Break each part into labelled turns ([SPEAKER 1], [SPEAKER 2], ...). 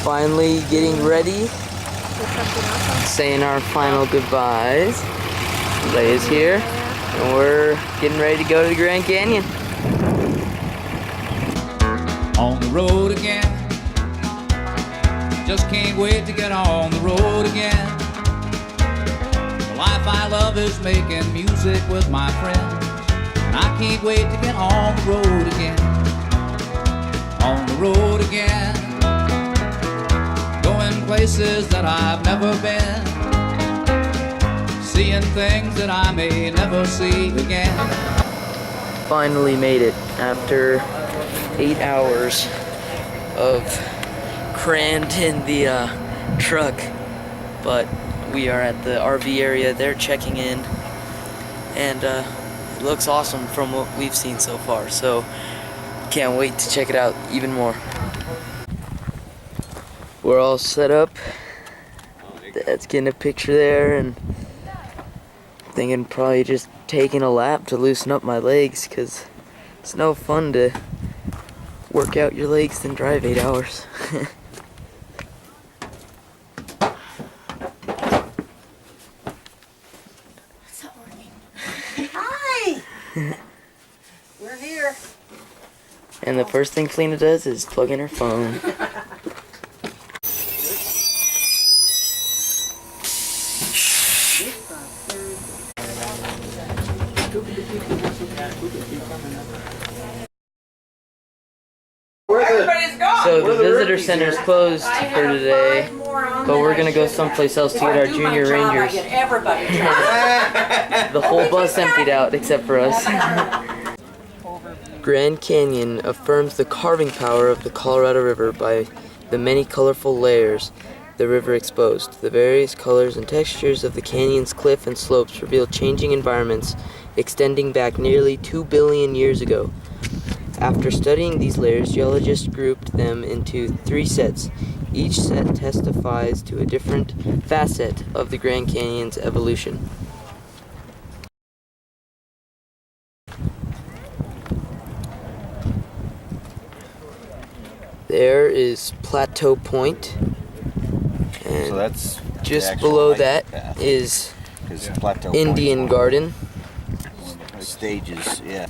[SPEAKER 1] finally getting ready, saying our final goodbyes. Leia's here, and we're getting ready to go to the Grand Canyon.
[SPEAKER 2] On the road again, just can't wait to get on the road again. The life I love is making music with my friends, and I can't wait to get on the road again. On the road again, going places that I've never been, seeing things that I may never see again.
[SPEAKER 1] Finally made it after 8 hours of crammed in the truck, but we are at the RV area. They're checking in, and it looks awesome from what we've seen so far, so can't wait to check it out even more. We're all set up. Dad's getting a picture there, and thinking probably just taking a lap to loosen up my legs, because it's no fun to work out your legs and drive 8 hours.
[SPEAKER 3] It's not working. Hi! We're here.
[SPEAKER 1] And the first thing Felina does is plug in her phone. So the visitor center is closed for today, but we're gonna go someplace else to get our junior rangers. The whole bus emptied out except for us. Grand Canyon affirms the carving power of the Colorado River by the many colorful layers the river exposed. The various colors and textures of the canyon's cliff and slopes reveal changing environments extending back nearly 2 billion years ago. After studying these layers, geologists grouped them into 3 sets. Each set testifies to a different facet of the Grand Canyon's evolution. There is Plateau Point, and
[SPEAKER 4] So that's
[SPEAKER 1] just below that is Indian Garden.
[SPEAKER 4] Stages, yeah.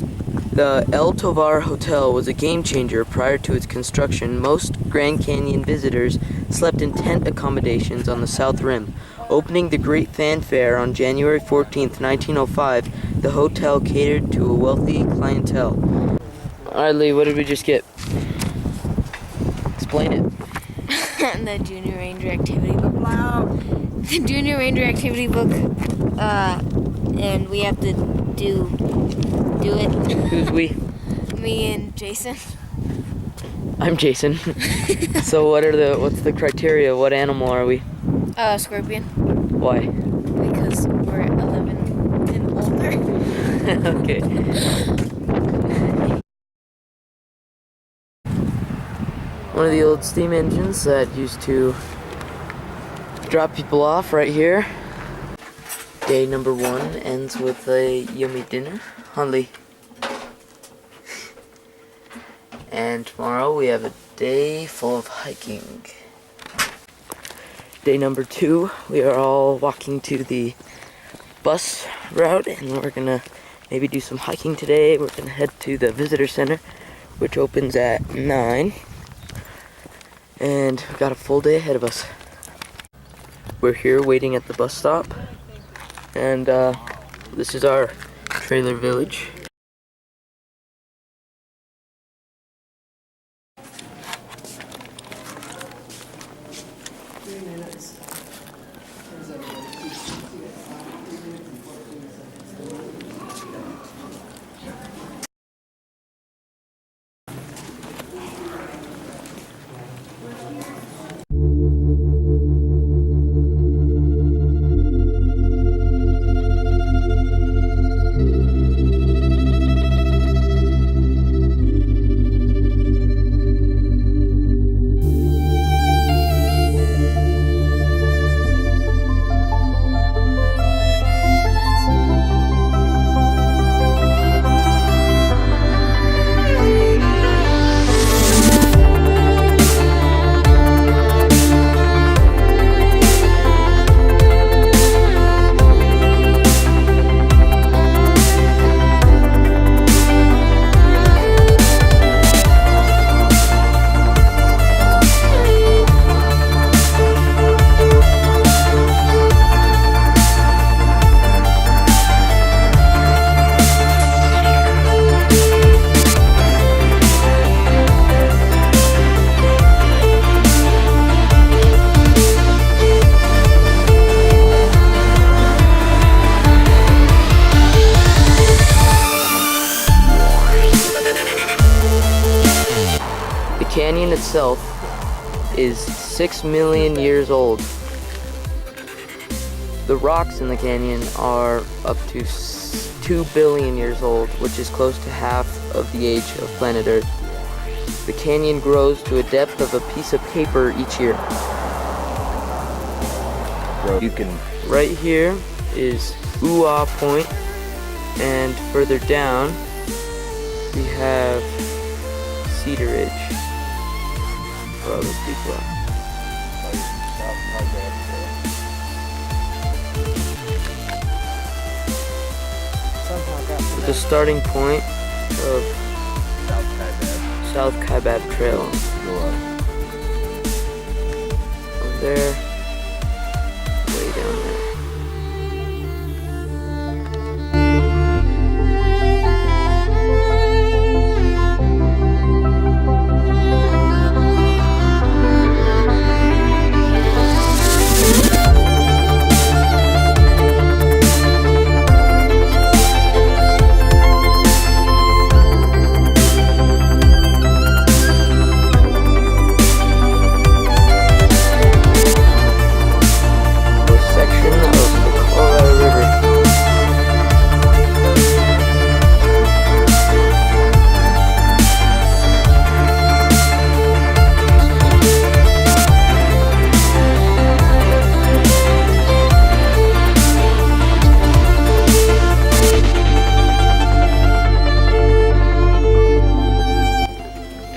[SPEAKER 1] The El Tovar Hotel was a game changer prior to its construction. Most Grand Canyon visitors slept in tent accommodations on the south rim. Opening the great fanfare on January 14th, 1905, the hotel catered to a wealthy clientele. Alright, Lee, what did we just get? Explain it.
[SPEAKER 5] The Junior Ranger Activity Book. Wow. The Junior Ranger Activity Book, and we have to do it.
[SPEAKER 1] Who's we?
[SPEAKER 5] Me and Jason.
[SPEAKER 1] I'm Jason. So what's the criteria? What animal are we?
[SPEAKER 5] Scorpion.
[SPEAKER 1] Why?
[SPEAKER 5] Because we're 11 and older.
[SPEAKER 1] Okay. One of the old steam engines that used to drop people off right here. Day number 1 ends with a yummy dinner. Hunley. And tomorrow we have a day full of hiking. Day number 2, we are all walking to the bus route, and we're gonna maybe do some hiking today. We're gonna head to the visitor center, which opens at 9. And we've got a full day ahead of us. We're here waiting at the bus stop, and this is our trailer village. itself is 6 million years old. The rocks in the canyon are up to 2 billion years old, which is close to half of the age of planet Earth. The canyon grows to a depth of a piece of paper each year.
[SPEAKER 4] You can.
[SPEAKER 1] Right here is Ooh-Ah Point, and further down we have Cedar Ridge, where all those people are. The starting point of South Kaibab Trail. Over there, way down there.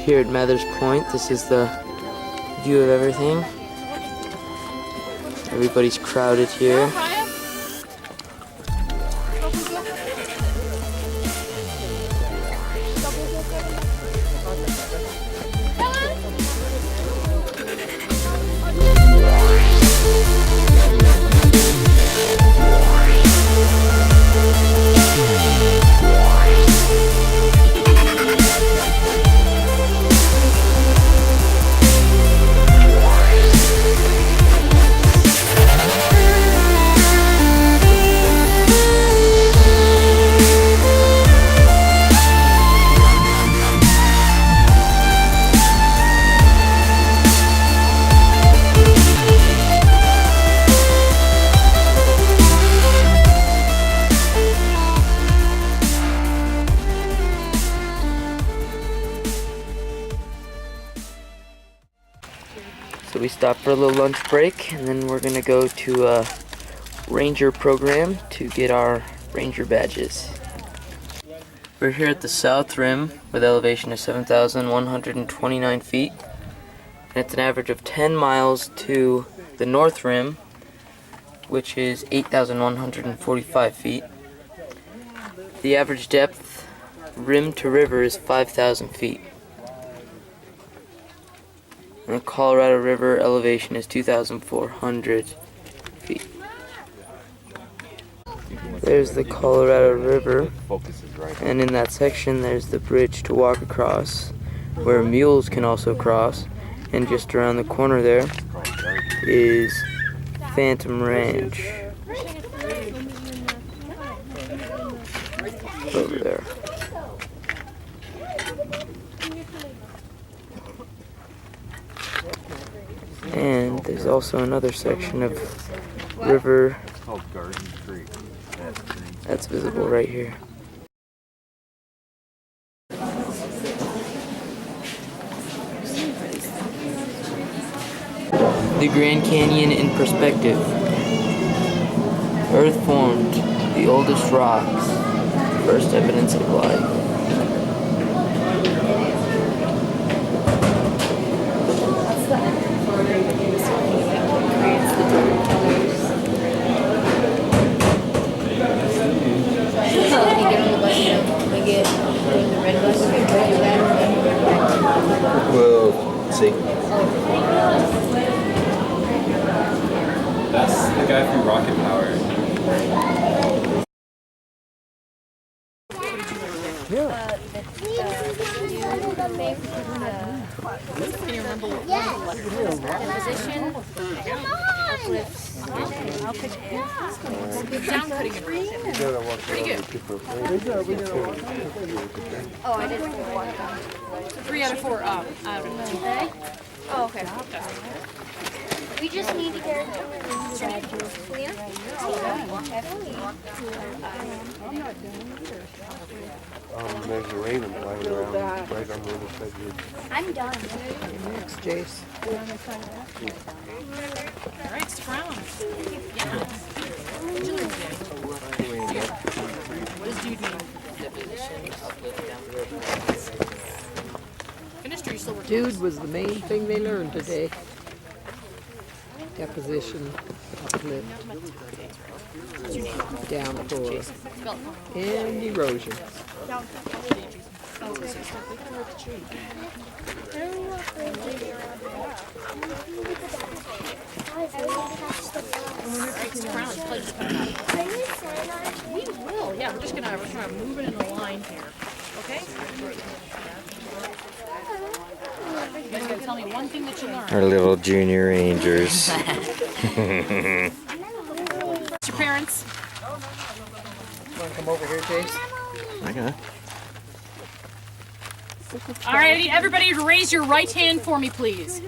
[SPEAKER 1] Here at Mather's Point, this is the view of everything. Everybody's crowded here. So we stopped for a little lunch break, and then we're gonna go to a ranger program to get our ranger badges. We're here at the south rim with elevation of 7,129 feet. And it's an average of 10 miles to the north rim, which is 8,145 feet. The average depth rim to river is 5,000 feet. And the Colorado River elevation is 2,400 feet. There's the Colorado River, and in that section there's the bridge to walk across, where mules can also cross, and just around the corner there is Phantom Ranch. Over there. And there's also another section of river that's visible right here. The Grand Canyon in perspective. Earth formed, the oldest rocks, first evidence of life.
[SPEAKER 4] We'll see.
[SPEAKER 6] That's the guy from Rocket Power.
[SPEAKER 5] Can you remember what position? uplifts.
[SPEAKER 7] Down cutting it. Pretty good.
[SPEAKER 5] Oh, I didn't want
[SPEAKER 7] 3 out of 4 up.
[SPEAKER 5] Oh, okay. We just need to get clear.
[SPEAKER 4] There's a raven flying around right on the other side of your...
[SPEAKER 5] I'm done.
[SPEAKER 3] Thanks, Jace.
[SPEAKER 7] All right, stick around. What does dude mean? Finished or you still working?
[SPEAKER 3] Dude was the main thing they learned today. Deposition, uplift, downpour, and erosion.
[SPEAKER 7] We will. Yeah, we're just gonna move it in a line here. Okay? You guys gotta tell me one thing that you learned.
[SPEAKER 8] Our little junior rangers.
[SPEAKER 7] What's your parents?
[SPEAKER 3] Want to come over here, Jace?
[SPEAKER 8] Okay.
[SPEAKER 7] All right, I need everybody to raise your right hand for me, please.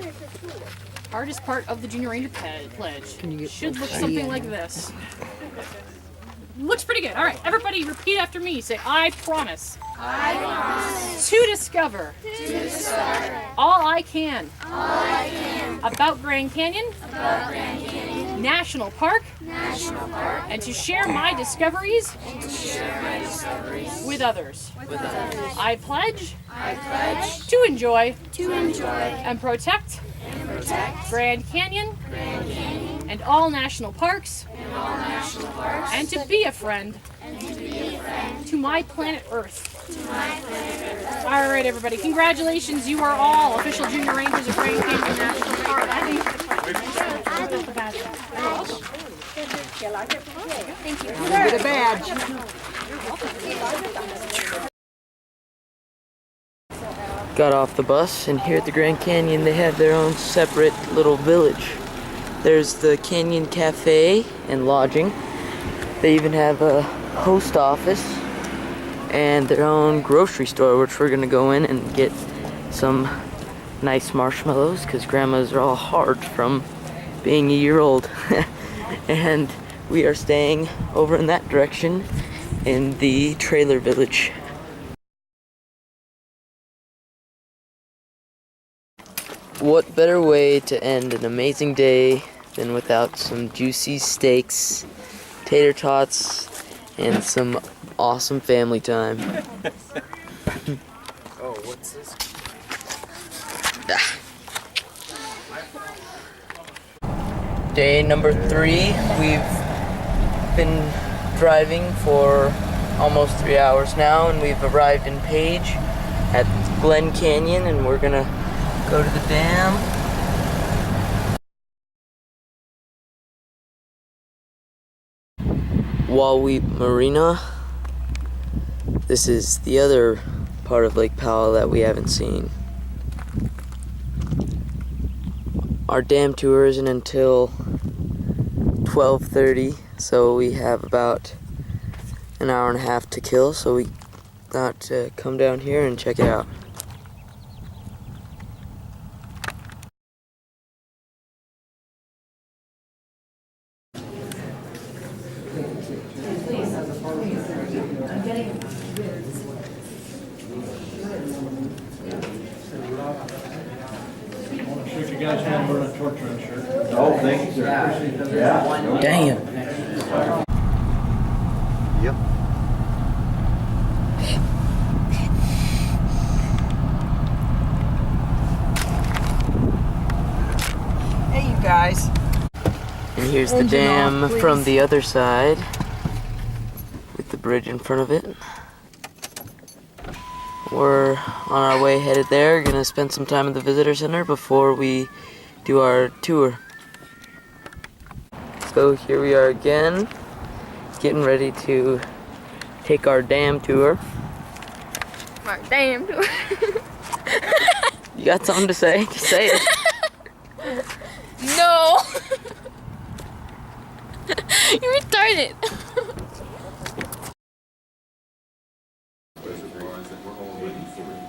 [SPEAKER 7] Hardest part of the Junior Ranger pledge
[SPEAKER 3] Can you get
[SPEAKER 7] should look something like this. Looks pretty good. All right, everybody repeat after me. Say, I promise. I promise. To discover. All I can. About Grand Canyon. National Park. And to share my discoveries. With others. I pledge. To enjoy. And protect. Grand Canyon. And all national parks. And to be a friend. To my planet Earth. All right, everybody. Congratulations. You are all official Junior Rangers of Grand Canyon National Park. Thank you.
[SPEAKER 3] Get a badge.
[SPEAKER 1] Got off the bus, and here at the Grand Canyon they have their own separate little village. There's the Canyon Cafe and lodging. They even have a post office and their own grocery store, which we're gonna go in and get some nice marshmallows because grandmas are all hard from being a year old. And we are staying over in that direction in the trailer village. What better way to end an amazing day than without some juicy steaks, tater tots, and some awesome family time.
[SPEAKER 4] Oh, what's this?
[SPEAKER 1] Day number 3. We've been driving for almost 3 hours now, and we've arrived in Page at Glen Canyon, and we're gonna go to the dam. Wahweap Marina. This is the other part of Lake Powell that we haven't seen. Our dam tour isn't until 12:30, so we have about an hour and a half to kill, so we thought to come down here and check it out.
[SPEAKER 4] Oh, thank you, sir. Yeah.
[SPEAKER 1] Damn.
[SPEAKER 4] Yep.
[SPEAKER 3] Hey, you guys.
[SPEAKER 1] And here's the
[SPEAKER 3] Engine
[SPEAKER 1] dam
[SPEAKER 3] off, please.
[SPEAKER 1] from the other side with the bridge in front of it. We're on our way headed there, gonna spend some time at the visitor center before we do our tour. So here we are again, getting ready to take our dam tour.
[SPEAKER 5] Our dam tour.
[SPEAKER 1] You got something to say? Just say it.
[SPEAKER 5] No. You're retarded.
[SPEAKER 9] Reservoirs that were already full.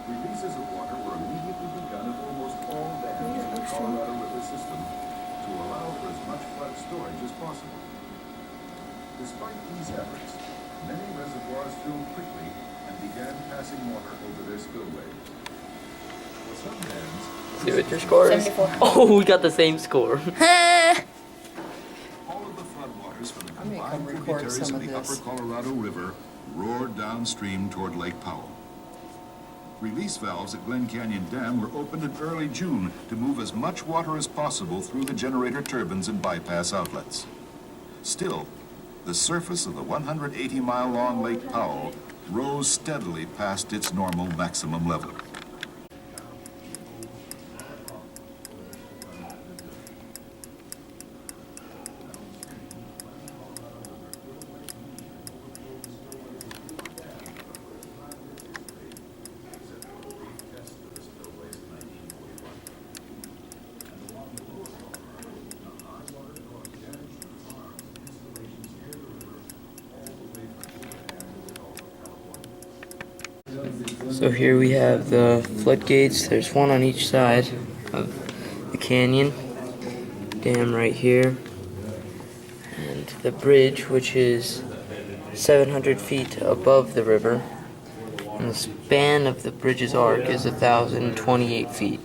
[SPEAKER 9] Releases of water were immediately begun at almost all dams in the Colorado River system to allow for as much flood storage as possible. Despite these efforts, many reservoirs filled quickly and began passing water over their spillways. For some dams,
[SPEAKER 1] See what your score is?
[SPEAKER 5] 74.
[SPEAKER 1] Oh, we got the same score.
[SPEAKER 9] all of the floodwaters from the
[SPEAKER 3] I'm gonna come
[SPEAKER 9] combined
[SPEAKER 3] record
[SPEAKER 9] tributaries
[SPEAKER 3] some
[SPEAKER 9] of
[SPEAKER 3] of
[SPEAKER 9] the
[SPEAKER 3] this.
[SPEAKER 9] upper Colorado River roared downstream toward Lake Powell. Release valves at Glen Canyon Dam were opened in early June to move as much water as possible through the generator turbines and bypass outlets. Still, the surface of the 180-mile-long Lake Powell rose steadily past its normal maximum level.
[SPEAKER 1] So here we have the floodgates. There's one on each side of the canyon. Dam right here. And the bridge, which is 700 feet above the river. And the span of the bridge's arc is 1,028 feet.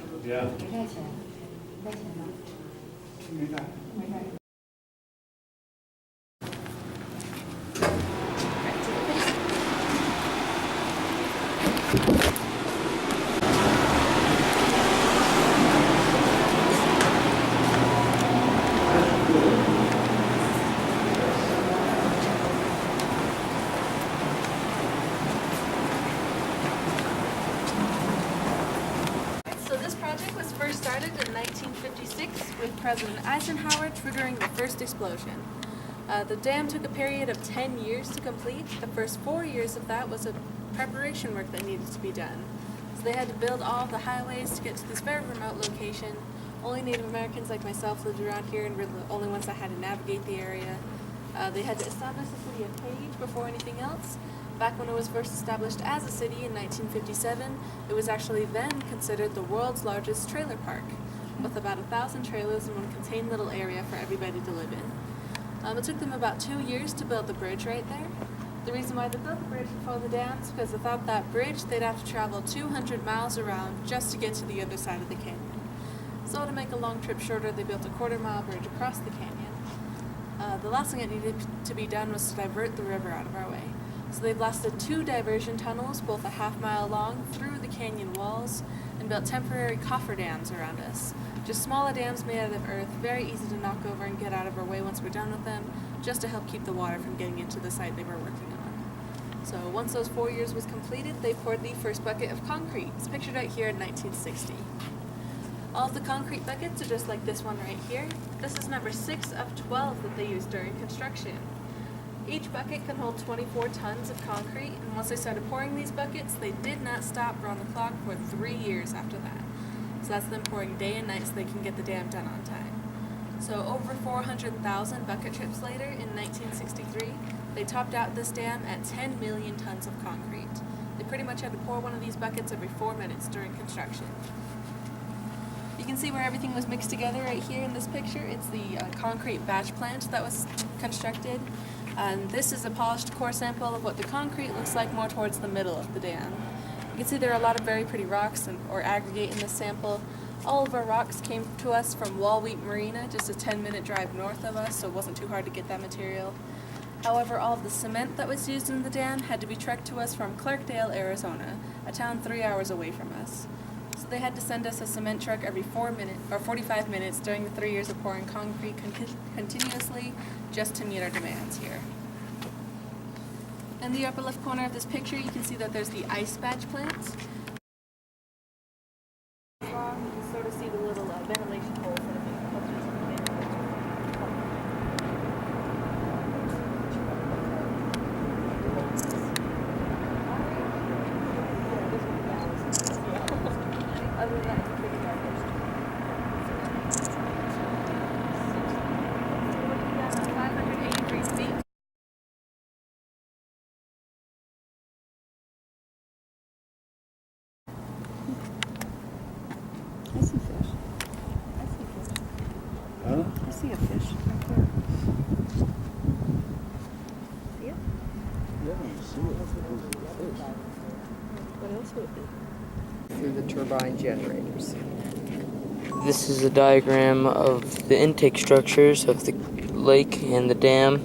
[SPEAKER 10] So this project was first started in 1956 with President Eisenhower triggering the first explosion. The dam took a period of 10 years to complete. The first 4 years of that was a preparation work that needed to be done. So they had to build all the highways to get to this very remote location. Only Native Americans like myself lived around here and were the only ones that had to navigate the area. They had to establish the city of Page before anything else. Back when it was first established as a city in 1957, it was actually then considered the world's largest trailer park, with about 1,000 trailers in one contained little area for everybody to live in. It took them about 2 years to build the bridge right there. The reason why they built the bridge before the dam is because without that bridge, they'd have to travel 200 miles around just to get to the other side of the canyon. So to make a long trip shorter, they built a quarter-mile bridge across the canyon. The last thing that needed to be done was to divert the river out of our way. So they blasted 2 diversion tunnels, both a half-mile long, through the canyon walls, and built temporary cofferdams around us. Just smaller dams made out of earth, very easy to knock over and get out of our way once we're done with them, just to help keep the water from getting into the site they were working on. So once those 4 years was completed, they poured the first bucket of concrete. It's pictured right here in 1960. All of the concrete buckets are just like this one right here. This is number 6 of 12 that they used during construction. Each bucket can hold 24 tons of concrete, and once they started pouring these buckets, they did not stop around the clock for 3 years after that. So that's them pouring day and night so they can get the dam done on time. So over 400,000 bucket trips later, in 1963, they topped out this dam at 10 million tons of concrete. They pretty much had to pour one of these buckets every 4 minutes during construction. You can see where everything was mixed together right here in this picture. It's the concrete batch plant that was constructed. And this is a polished core sample of what the concrete looks like more towards the middle of the dam. You can see there are a lot of very pretty rocks or aggregate in this sample. All of our rocks came to us from Walwheat Marina, just a 10-minute drive north of us, so it wasn't too hard to get that material. However, all of the cement that was used in the dam had to be trekked to us from Clarkdale, Arizona, a town 3 hours away from us. So they had to send us a cement truck every 45 minutes during the 3 years of pouring concrete continuously just to meet our demands here. In the upper left corner of this picture, you can see that there's the ice batch plant. You can sort of see the little ventilation holes that have been put through some other than that, it's pretty garbage.
[SPEAKER 3] see a fish right there. What else would it be? Through the turbine generators.
[SPEAKER 1] This is a diagram of the intake structures of the lake and the dam.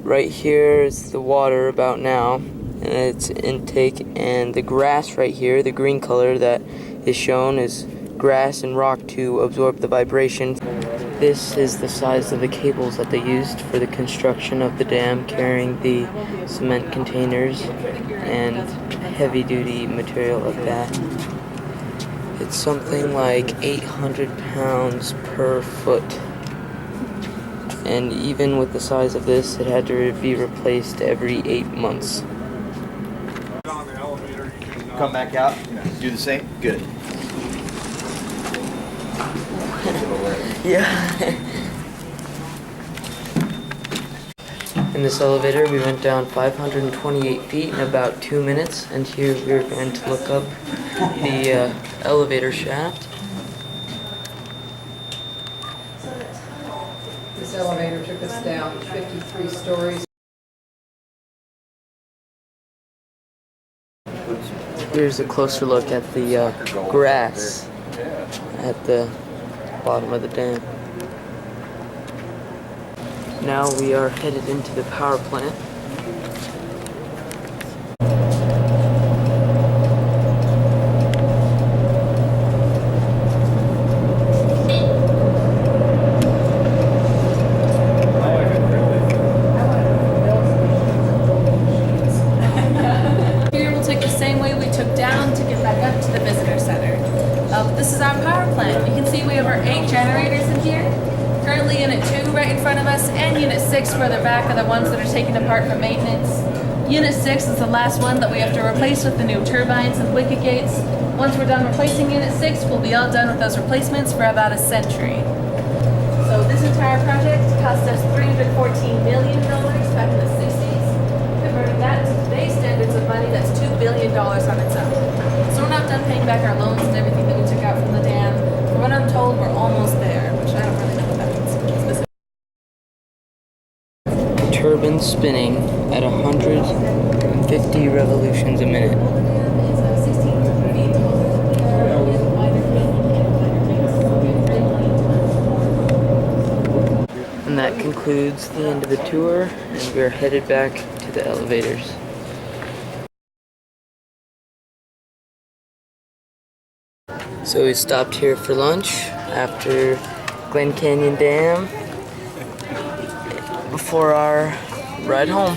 [SPEAKER 1] Right here is the water about now, and its intake, and the grass right here, the green color that is shown, is grass and rock to absorb the vibration. This is the size of the cables that they used for the construction of the dam, carrying the cement containers and heavy-duty material like that. It's something like 800 pounds per foot. And even with the size of this, it had to be replaced every 8 months.
[SPEAKER 8] Come back out. Do the same. Good.
[SPEAKER 1] Yeah. In this elevator, we went down 528 feet in about 2 minutes, and here we're going to look up the elevator shaft.
[SPEAKER 3] This elevator took us down 53 stories.
[SPEAKER 1] Here's a closer look at the grass at the bottom of the dam. Now we are headed into the power plant.
[SPEAKER 10] Here we'll take the same way we took down to get back up to the visitor center. This is our power plant. You can see we have our 8 generators in here. Currently Unit 2 right in front of us, and Unit 6 further back are the ones that are taken apart for maintenance. Unit 6 is the last one that we have to replace with the new turbines and wicket gates. Once we're done replacing Unit 6, we'll be all done with those replacements for about a century. So this entire project cost us $314 million back in the 60s. Converting that to today's standards of money, that's $2 billion on its own. So we're not done paying back our loans and everything that we took out from the dam. From what I'm told, we're almost there, which I don't really know what that means.
[SPEAKER 1] Turbine spinning at 150 revolutions a minute. And that concludes the end of the tour, and we're headed back to the elevators. So we stopped here for lunch after Glen Canyon Dam before our ride home.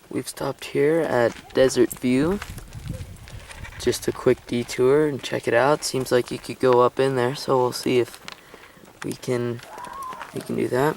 [SPEAKER 1] We've stopped here at Desert View. Just a quick detour and check it out. Seems like you could go up in there, so we'll see if we can do that.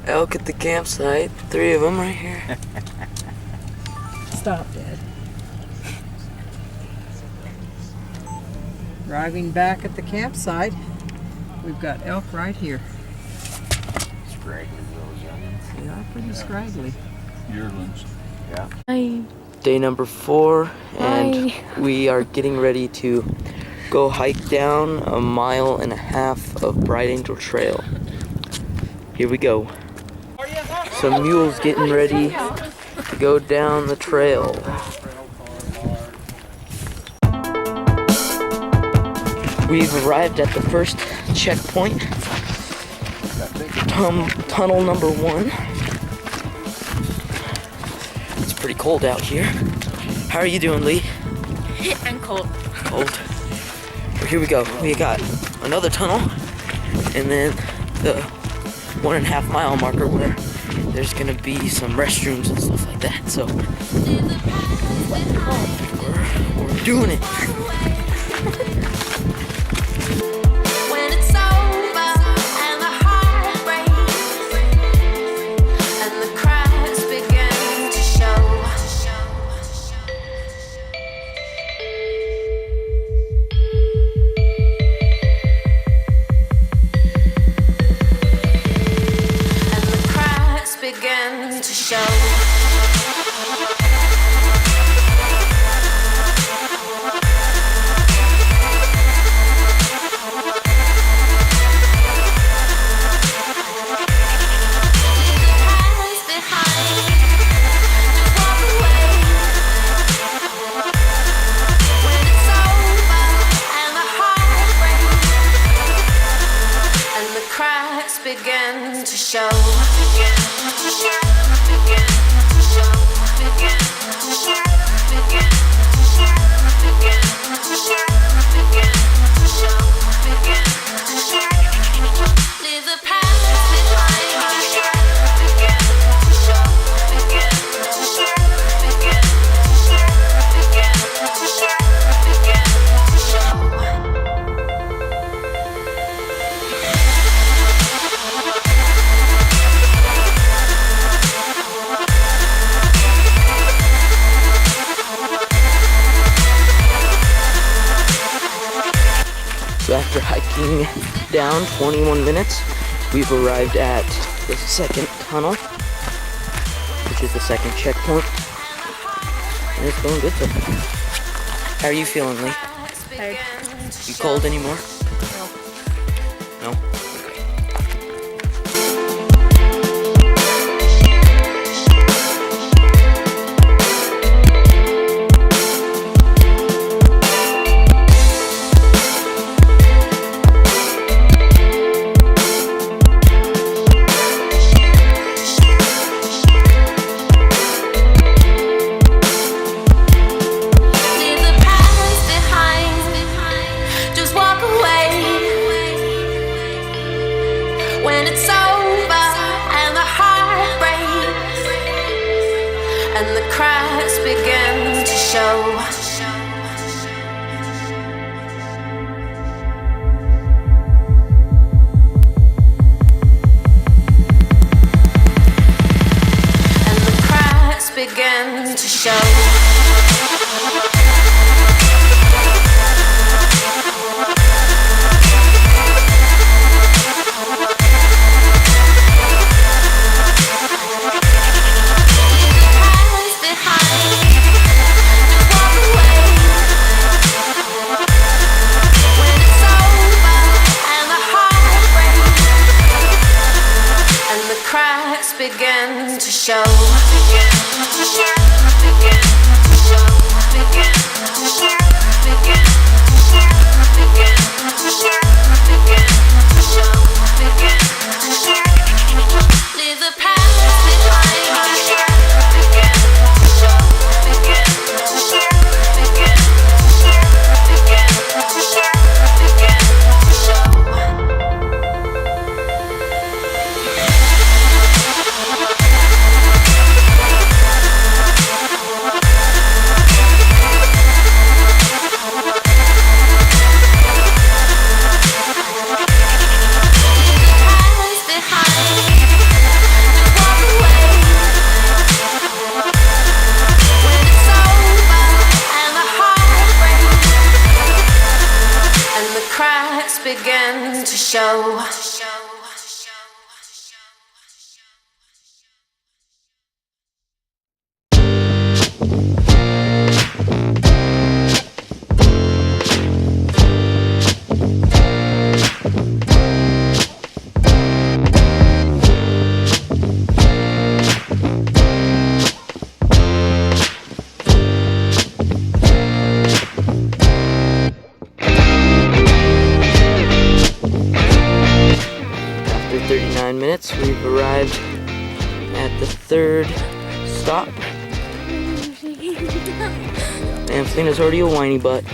[SPEAKER 1] Elk at the campsite. 3 of them right here.
[SPEAKER 3] Stop, Dad. Arriving back at the campsite, we've got elk right here.
[SPEAKER 4] Scraggly those youngins.
[SPEAKER 3] They are pretty scraggly.
[SPEAKER 4] Yearlings. Yeah.
[SPEAKER 5] Hi.
[SPEAKER 1] Day number 4, and we are getting ready to go hike down 1.5 miles of Bright Angel Trail. Here we go. Some mules getting ready to go down the trail. We've arrived at the first checkpoint, tunnel number 1. It's pretty cold out here. How are you doing, Lee?
[SPEAKER 5] I'm cold.
[SPEAKER 1] Cold. Well, here we go. We got another tunnel, and then the 1.5 mile marker where there's gonna be some restrooms and stuff like that. So we're doing it.
[SPEAKER 11] When it's over and the heart breaks and the cracks begin to show. And the cracks begin to show. Begin to show. Begin to show. Begin to show. Begin to show. Begin to show. Begin to show. Begin to show. Begin to show. Leave the past behind. Begin to show. Begin to show. Begin to show. Begin to show. Begin to show.
[SPEAKER 1] So after hiking down 21 minutes, we've arrived at the second tunnel, which is the second checkpoint. And it's going good so far. How are you feeling, Lee?
[SPEAKER 10] Tired.
[SPEAKER 1] You cold anymore?
[SPEAKER 10] No.
[SPEAKER 1] No? Okay.
[SPEAKER 11] Leave the past behind. Just walk away. When it's over and the heart breaks and the cracks begin to show. And the cracks begin to show. Begin to show. Begin to show. Begin to show. Begin to show. Begin to show. Begin to show. Begin to show. Begin to show. Leave the past behind. Begin to show. Begin to show. Begin to show. Begin to show. Begin to show. Begin to show.
[SPEAKER 1] After 39 minutes, we've arrived at the third stop. Anthony's already a whiny butt.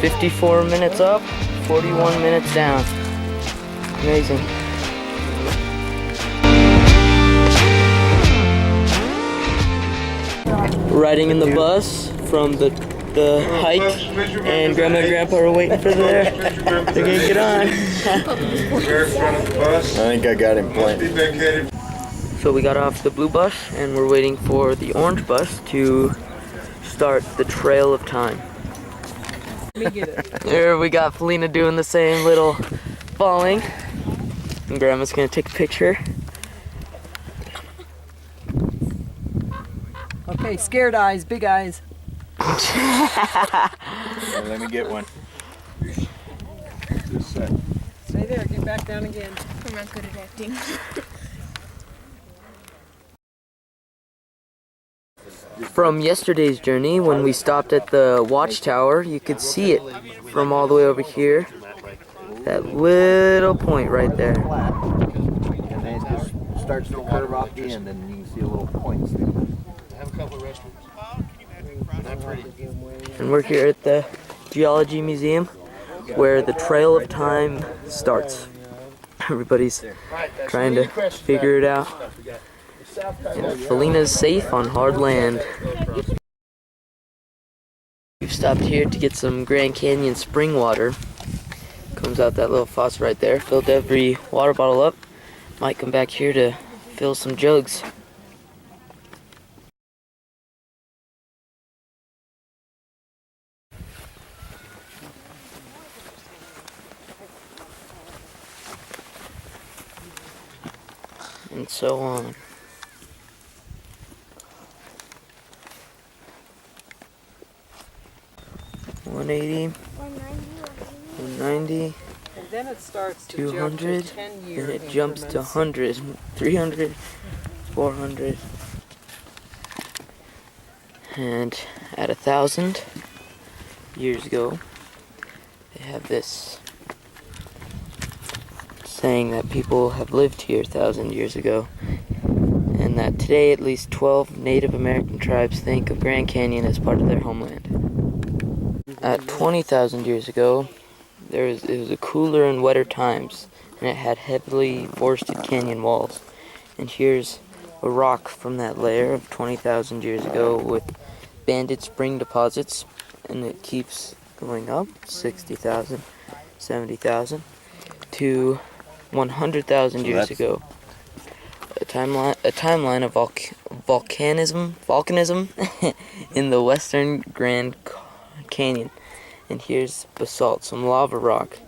[SPEAKER 1] 54 minutes up, 41 minutes down. Amazing. Riding in the bus from the hike, and Grandma and Grandpa are waiting for They're gonna get on.
[SPEAKER 8] I think I got him playing.
[SPEAKER 1] So we got off the blue bus and we're waiting for the orange bus to start the Trail of Time. There we got Felina doing the same little falling. And Grandma's gonna take a picture.
[SPEAKER 3] Okay, scared eyes, big eyes.
[SPEAKER 8] Let me get one.
[SPEAKER 3] Stay there, get back down again.
[SPEAKER 5] I'm not good at acting.
[SPEAKER 1] From yesterday's journey, when we stopped at the watchtower, you could see it from all the way over here. That little point right there.
[SPEAKER 8] And then it just starts to curve off the end, and you can see a little point.
[SPEAKER 4] Have a couple of restrooms. Not pretty.
[SPEAKER 1] And we're here at the Geology Museum, where the Trail of Time starts. Everybody's trying to figure it out. And Felina's safe on hard land. We've stopped here to get some Grand Canyon spring water. Comes out that little faucet right there. Filled every water bottle up. Might come back here to fill some jugs. And so on. $180, $190,
[SPEAKER 3] And then it starts to jump to
[SPEAKER 1] 200,
[SPEAKER 3] 10-year
[SPEAKER 1] and it jumps to
[SPEAKER 3] increments.
[SPEAKER 1] 100, 300, 400, and at 1,000 years ago, they have this saying that people have lived here 1,000 years ago, and that today at least 12 Native American tribes think of Grand Canyon as part of their homeland. At 20,000 years ago, it was a cooler and wetter times, and it had heavily forested canyon walls. And here's a rock from that layer of 20,000 years ago with banded spring deposits, and it keeps going up, 60,000, 70,000, to 100,000 years ago. A timeline of volcanism in the western Grand Canyon. And here's basalt, some lava rock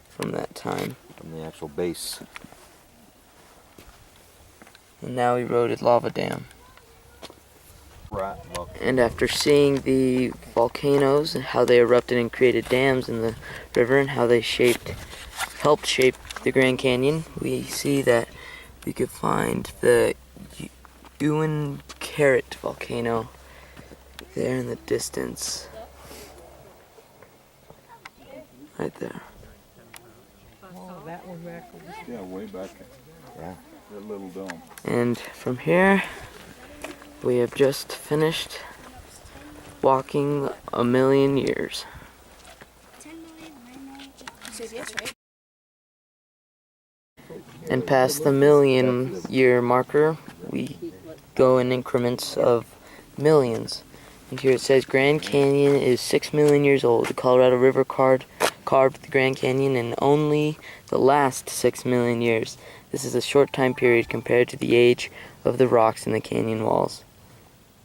[SPEAKER 1] from that time.
[SPEAKER 8] From the actual base.
[SPEAKER 1] And now eroded lava dam.
[SPEAKER 8] Right. Well,
[SPEAKER 1] And after seeing the volcanoes and how they erupted and created dams in the river and how they helped shape the Grand Canyon, we see that we could find the Uinkaret volcano there in the distance. Right there.
[SPEAKER 3] Oh, that one backwards.
[SPEAKER 6] Yeah, way back.
[SPEAKER 8] Yeah.
[SPEAKER 6] That little dome.
[SPEAKER 1] And from here, we have just finished walking 1,000,000 years. And past the 1,000,000-year marker, we go in increments of millions. And here it says Grand Canyon is 6 million years old. The Colorado River carved the Grand Canyon in only the last 6 million years. This is a short time period compared to the age of the rocks in the canyon walls.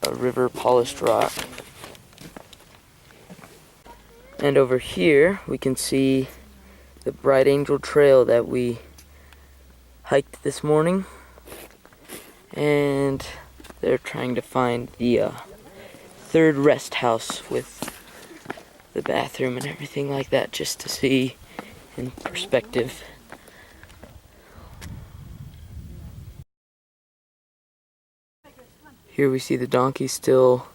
[SPEAKER 1] A river polished rock. And over here we can see the Bright Angel Trail that we hiked this morning. And they're trying to find the third rest house with the bathroom and everything like that, just to see in perspective. Here we see the donkeys still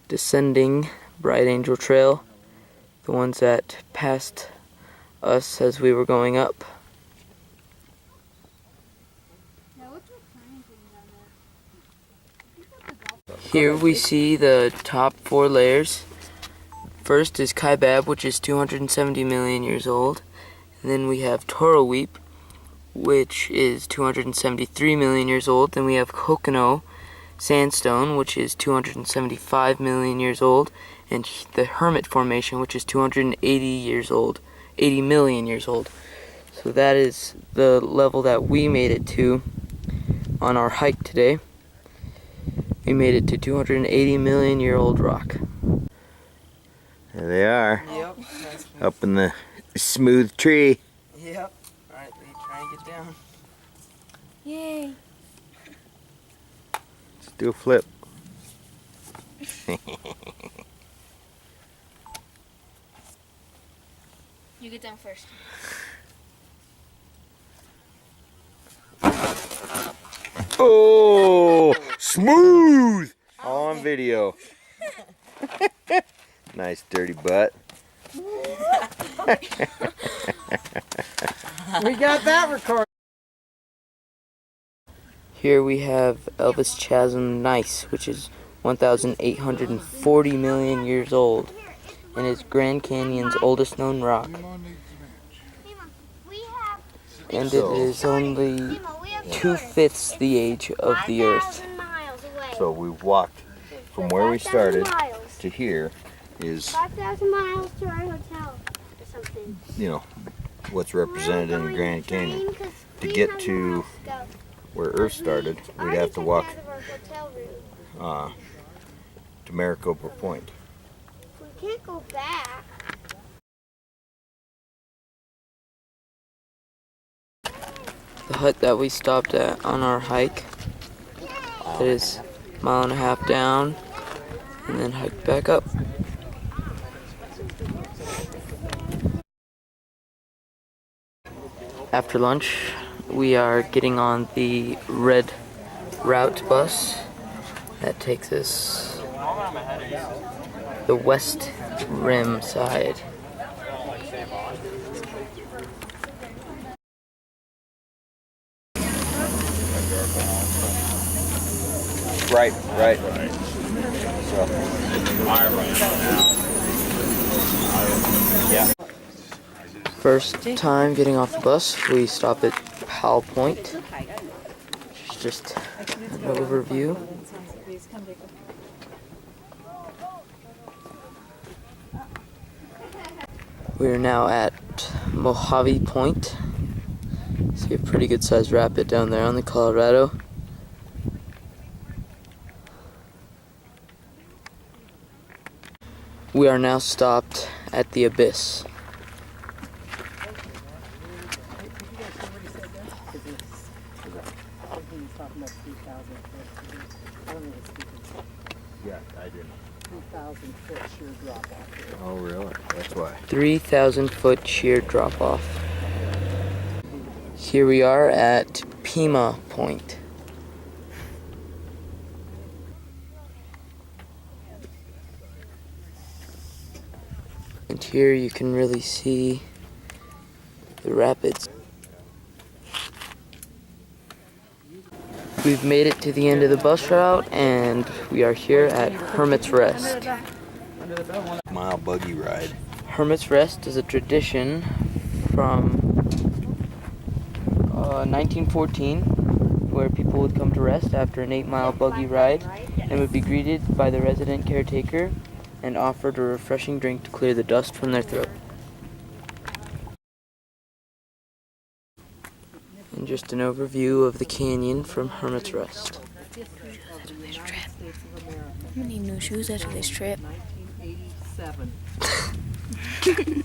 [SPEAKER 1] descending Bright Angel Trail, the ones that passed us as we were going up. Here we see the top 4 layers First is Kaibab, which is 270 million years old. And then we have Toroweep, which is 273 million years old. Then we have Kokino Sandstone, which is 275 million years old. And the Hermit Formation, which is 280 years old, 80 million years old. So that is the level that we made it to on our hike today. We made it to 280 million year old rock.
[SPEAKER 8] There they are.
[SPEAKER 1] Yep.
[SPEAKER 8] Up in the smooth tree.
[SPEAKER 1] Yep. Alright, Lee, try and get down.
[SPEAKER 5] Yay.
[SPEAKER 8] Let's do a flip.
[SPEAKER 5] You get down first.
[SPEAKER 8] Oh, smooth! All on video. Nice dirty butt.
[SPEAKER 3] We got that recorded.
[SPEAKER 1] Here we have Elvis Chasm Gneiss, which is 1,840 million years old, and is Grand Canyon's oldest known rock. And it is only 2/5 the age of the Earth.
[SPEAKER 8] So we've walked from where we started to here is
[SPEAKER 12] 5,000 miles to our hotel or something.
[SPEAKER 8] You know, what's represented in the Grand Canyon. To get to where Earth started, we'd have to walk to Maricopa Point.
[SPEAKER 12] We can't go back.
[SPEAKER 1] The hut that we stopped at on our hike, that is a mile and a half down, and then hiked back up. After lunch, we are getting on the Red Route bus that takes us the West Rim side.
[SPEAKER 8] Right. Yeah.
[SPEAKER 1] First time getting off the bus, we stop at Powell Point, which is just an overview. We are now at Mojave Point. See a pretty good sized rapid down there on the Colorado. We are now stopped at the Abyss.
[SPEAKER 8] Yeah, I did.
[SPEAKER 3] 3,000-foot sheer drop off.
[SPEAKER 8] Oh, really? That's why.
[SPEAKER 1] 3,000-foot sheer drop off. Here we are at Pima Point. And here you can really see the rapids. We've made it to the end of the bus route, and we are here at Hermit's Rest.
[SPEAKER 8] Mile buggy ride.
[SPEAKER 1] Hermit's Rest is a tradition from 1914, where people would come to rest after an 8-mile buggy ride and would be greeted by the resident caretaker and offered a refreshing drink to clear the dust from their throat. And just an overview of the canyon from Hermit's Rest.
[SPEAKER 5] You need new shoes after this trip.
[SPEAKER 3] 1987.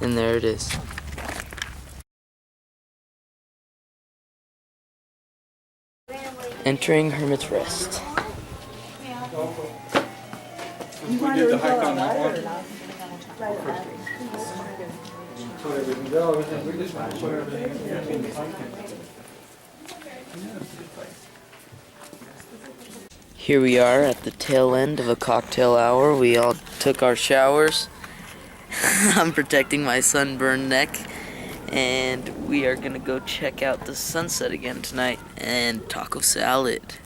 [SPEAKER 1] And there it is. Entering Hermit's Rest.
[SPEAKER 6] We did the hike on that one.
[SPEAKER 1] Here we are at the tail end of a cocktail hour. We all took our showers. I'm protecting my sunburned neck. And we are gonna go check out the sunset again tonight and taco salad.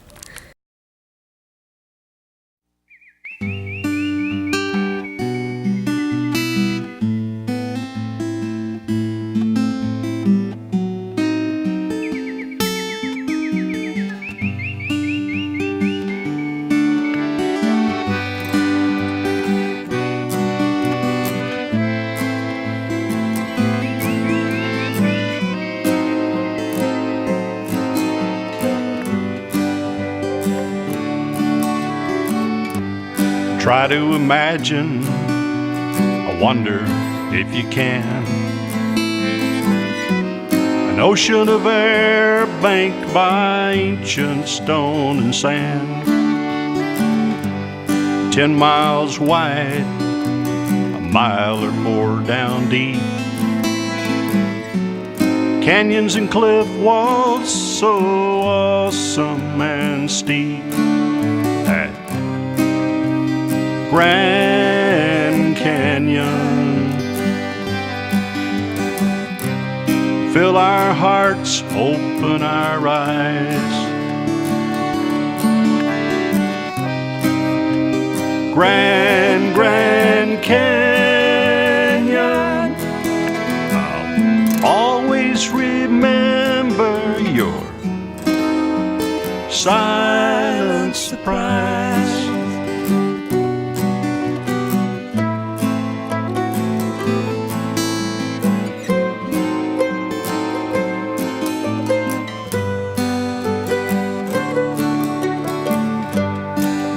[SPEAKER 13] Try to imagine, I wonder if you can, an ocean of air banked by ancient stone and sand, 10 miles wide, a mile or more down deep, canyons and cliff walls so awesome and steep. At Grand Canyon, fill our hearts, open our eyes. Grand Canyon, I'll always remember your silent surprise.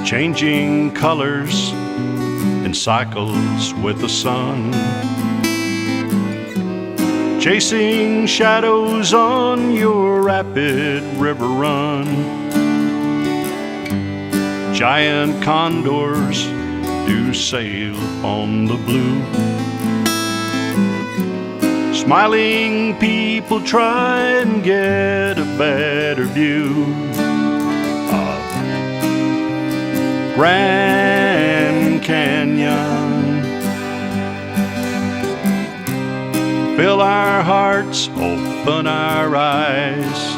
[SPEAKER 13] Changing colors in cycles with the sun, chasing shadows on your rapid river run. Giant condors do sail on the blue, smiling people try and get a better view of Grand Canyon. Fill our hearts, open our eyes.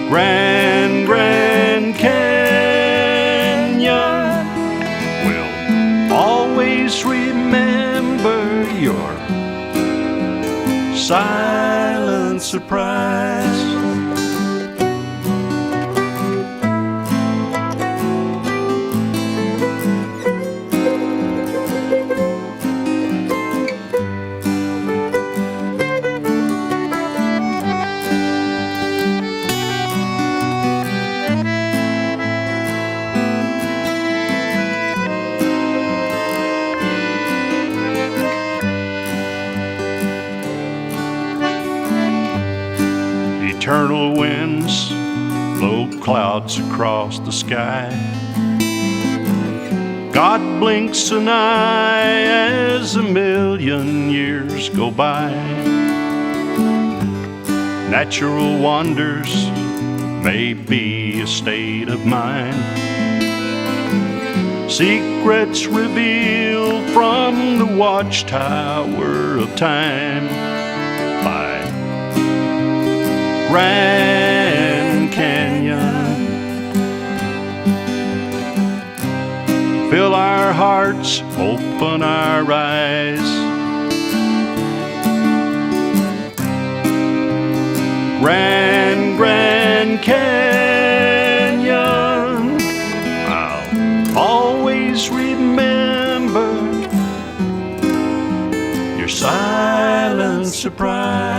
[SPEAKER 13] Grand Canyon, we'll always remember your silent surprise. Eternal winds blow clouds across the sky. God blinks an eye as a million years go by. Natural wonders may be a state of mind, secrets revealed from the watchtower of time. By Grand Canyon, fill our hearts, open our eyes. Grand Canyon, I'll always remember your silent surprise.